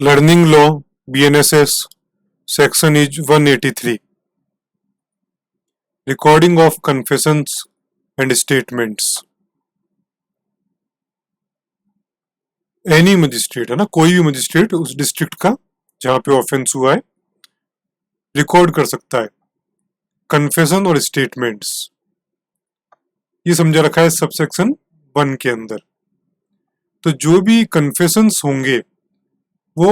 Learning Law BNSS section is 183. Recording of confessions and statements. Any magistrate है ना, कोई भी मजिस्ट्रेट उस डिस्ट्रिक्ट का जहां पे ऑफेंस हुआ है रिकॉर्ड कर सकता है कन्फेशन और स्टेटमेंट्स। ये समझा रखा है सबसेक्शन 1 के अंदर। तो जो भी कन्फेशंस होंगे वो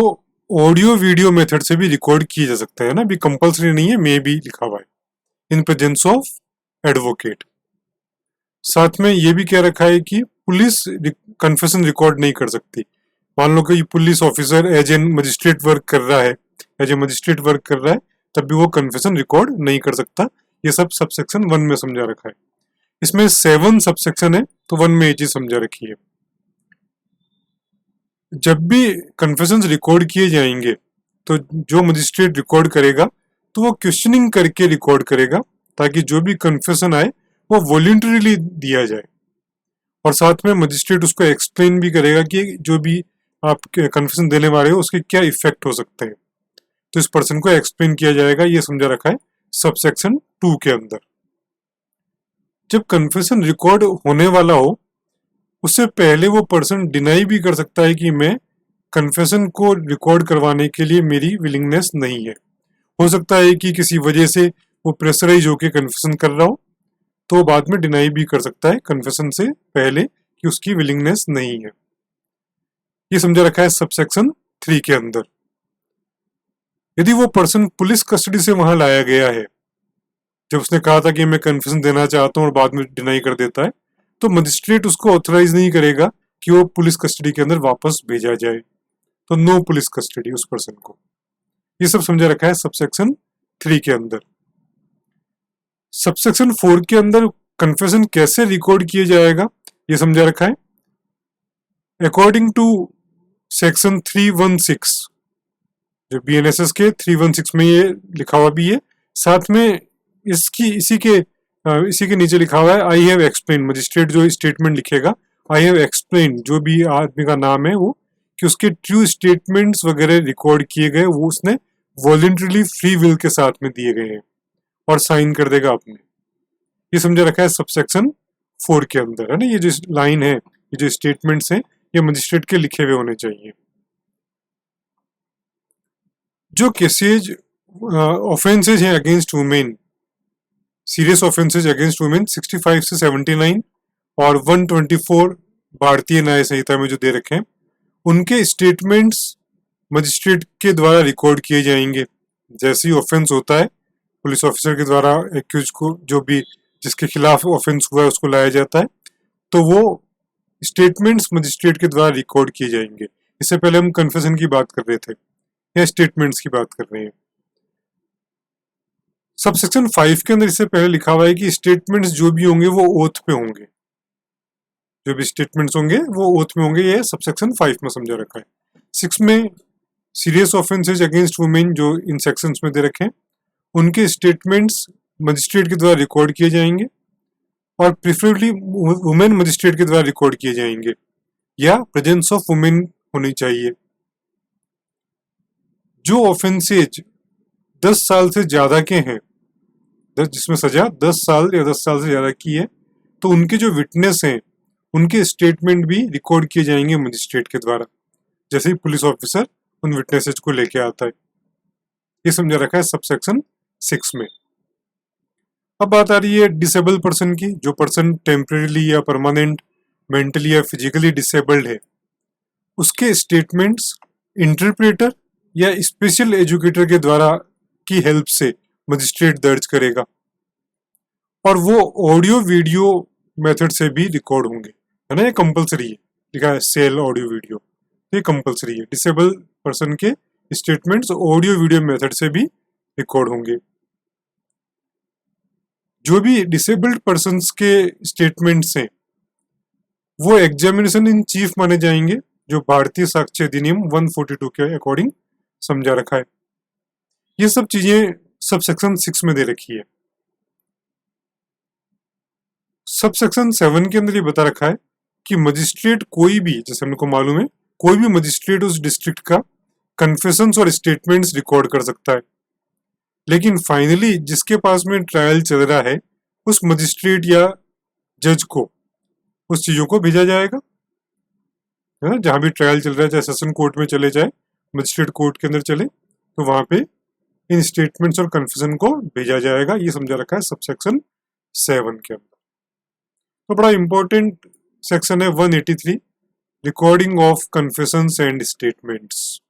ऑडियो वीडियो मेथड से भी रिकॉर्ड किए जा सकते हैं ना, भी कंपलसरी नहीं है, मे भी लिखा हुआ है इन प्रेजेंस ऑफ एडवोकेट। साथ में ये भी कह रखा है कि पुलिस कन्फेशन रिकॉर्ड नहीं कर सकती। मान लो कि police officer as an magistrate work कर रहा है, तब भी वो कन्फेशन रिकॉर्ड नहीं कर सकता। ये सब सबसेक्शन 1 में समझा रखा है। इसमें 7 सबसेक्शन है, तो 1 में ये चीज समझा रखी है। जब भी कन्फेशंस रिकॉर्ड किए जाएंगे तो जो मजिस्ट्रेट रिकॉर्ड करेगा तो वो क्वेश्चनिंग करके रिकॉर्ड करेगा, ताकि जो भी कन्फेशन आए वो वॉलंटरीली दिया जाए। और साथ में मजिस्ट्रेट उसको एक्सप्लेन भी करेगा कि जो भी आप कन्फेशन देने वाले हो उसके क्या इफेक्ट हो सकते हैं, तो इस पर्सन को एक्सप्लेन किया जाएगा। ये समझा रखा है सबसेक्शन 2 के अंदर। जब कन्फेशन रिकॉर्ड होने वाला हो उससे पहले वो पर्सन डिनाई भी कर सकता है कि मैं कन्फेशन को रिकॉर्ड करवाने के लिए मेरी विलिंगनेस नहीं है। हो सकता है कि किसी वजह से वो प्रेशराइज होकर कन्फेशन कर रहा हो, तो बाद में डिनाई भी कर सकता है कन्फेशन से पहले कि उसकी विलिंगनेस नहीं है। ये समझा रखा है सबसेक्शन 3 के अंदर। यदि वो पर्सन पुलिस कस्टडी से वहां लाया गया है, जब उसने कहा था कि मैं कन्फेशन देना चाहता हूं और बाद में डिनाई कर देता है, तो मजिस्ट्रेट उसको ऑथराइज नहीं करेगा कि वो पुलिस कस्टडी के अंदर वापस भेजा जाए। तो नो पुलिस कस्टडी उस पर्सन को। ये सब समझा रखा है सबसेक्शन 3 के अंदर। सबसेक्शन 4 के अंदर कन्फेशन कैसे रिकॉर्ड किया जाएगा ये समझा रखा है। अकॉर्डिंग टू सेक्शन 316, जो बीएनएसएस के 316 में ये लिखा हुआ भी है, साथ में इसी के नीचे लिखा हुआ है आई हैव एक्सप्लेन। मजिस्ट्रेट जो स्टेटमेंट लिखेगा आई हैव एक्सप्लेन, जो भी आदमी का नाम है वो, कि उसके ट्रू स्टेटमेंट्स वगैरह रिकॉर्ड किए गए, वो उसने वॉलंटरीली फ्री विल के साथ में दिए गए हैं और साइन कर देगा अपने। ये समझा रखा है सबसेक्शन 4 के अंदर, है ना। ये जो लाइन है, ये जो स्टेटमेंट्स हैं, ये मजिस्ट्रेट के लिखे हुए होने चाहिए। जो केसेज ऑफेंसेज हैं against women, serious offences against women 65 से 79 और 124 भारतीय न्याय संहिता में जो दे रखे हैं, उनके स्टेटमेंट्स मजिस्ट्रेट के द्वारा रिकॉर्ड किए जाएंगे। जैसे ही ऑफेंस होता है, पुलिस ऑफिसर के द्वारा एक्यूज को, जो भी जिसके खिलाफ ऑफेंस हुआ है, उसको लाया जाता है, तो वो स्टेटमेंट्स मजिस्ट्रेट के द्वारा रिकॉर्ड किए जाएंगे। इससे पहले हम कन्फेशन की बात कर रहे थे, या स्टेटमेंट्स की बात कर रहे हैं। सबसेक्शन 5 के अंदर इससे पहले लिखा हुआ है कि स्टेटमेंट्स जो भी होंगे वो ओथ पे होंगे, जो भी स्टेटमेंट्स होंगे वो ओथ में होंगे। ये सबसेक्शन 5 में समझा रखा है। 6 में सीरियस ऑफेंसेज अगेंस्ट वुमेन जो इन सेक्शंस में दे रखे हैं, उनके स्टेटमेंट्स मजिस्ट्रेट के द्वारा रिकॉर्ड किए जाएंगे और प्रेफरेबली वुमेन मजिस्ट्रेट के द्वारा रिकॉर्ड किए जाएंगे, या प्रेजेंस ऑफ वुमेन होनी चाहिए। जो ऑफेंसेज 10 साल से ज्यादा के हैं, जिसमें सजा 10 साल या 10 साल से ज्यादा की है, तो उनके जो विटनेस हैं उनके स्टेटमेंट भी रिकॉर्ड किए जाएंगे मजिस्ट्रेट के द्वारा, जैसे ही पुलिस ऑफिसर उन विटनेसेस को लेके आता है। ये समझा रखा है सबसेक्शन 6 में। अब बात आ रही है डिसेबल पर्सन की। जो पर्सन टेम्परेरी या परमानेंट मेंटली या फिजिकली डिसेबल्ड है, उसके स्टेटमेंट्स इंटरप्रेटर या स्पेशल एजुकेटर के द्वारा की हेल्प से मजिस्ट्रेट दर्ज करेगा, और वो ऑडियो वीडियो मेथड से भी रिकॉर्ड होंगे, है ना। ये कंपलसरी है, लिखा है सेल ऑडियो वीडियो, ये कंपलसरी है। डिसेबल पर्सन के स्टेटमेंट्स ऑडियो वीडियो मेथड से भी रिकॉर्ड होंगे। जो भी डिसेबल्ड पर्सन्स के स्टेटमेंट्स हैं वो एग्जामिनेशन इन चीफ माने जाएंगे, जो भारतीय साक्ष्य अधिनियम 142 के अकॉर्डिंग समझा रखा है। ये सब चीजें सबसेक्शन 6 में दे रखी है। सबसेक्शन 7 के अंदर ये बता रखा है कि मजिस्ट्रेट कोई भी, जैसे हमको मालूम है, कोई भी मजिस्ट्रेट उस डिस्ट्रिक्ट का कन्फेशंस और स्टेटमेंट्स रिकॉर्ड कर सकता है। लेकिन फाइनली जिसके पास में ट्रायल चल रहा है उस मजिस्ट्रेट या जज को उस चीजों को भेजा जाएगा, है ना। जहां भी ट्रायल चल रहा है, चाहे सेशन कोर्ट में चले जाए, मजिस्ट्रेट कोर्ट के अंदर चले, तो वहां पे इन स्टेटमेंट्स और कन्फेशन को भेजा जाएगा। ये समझा रखा है सबसेक्शन 7 के अंदर। तो बड़ा इंपॉर्टेंट सेक्शन है 183, recording of confessions and statements.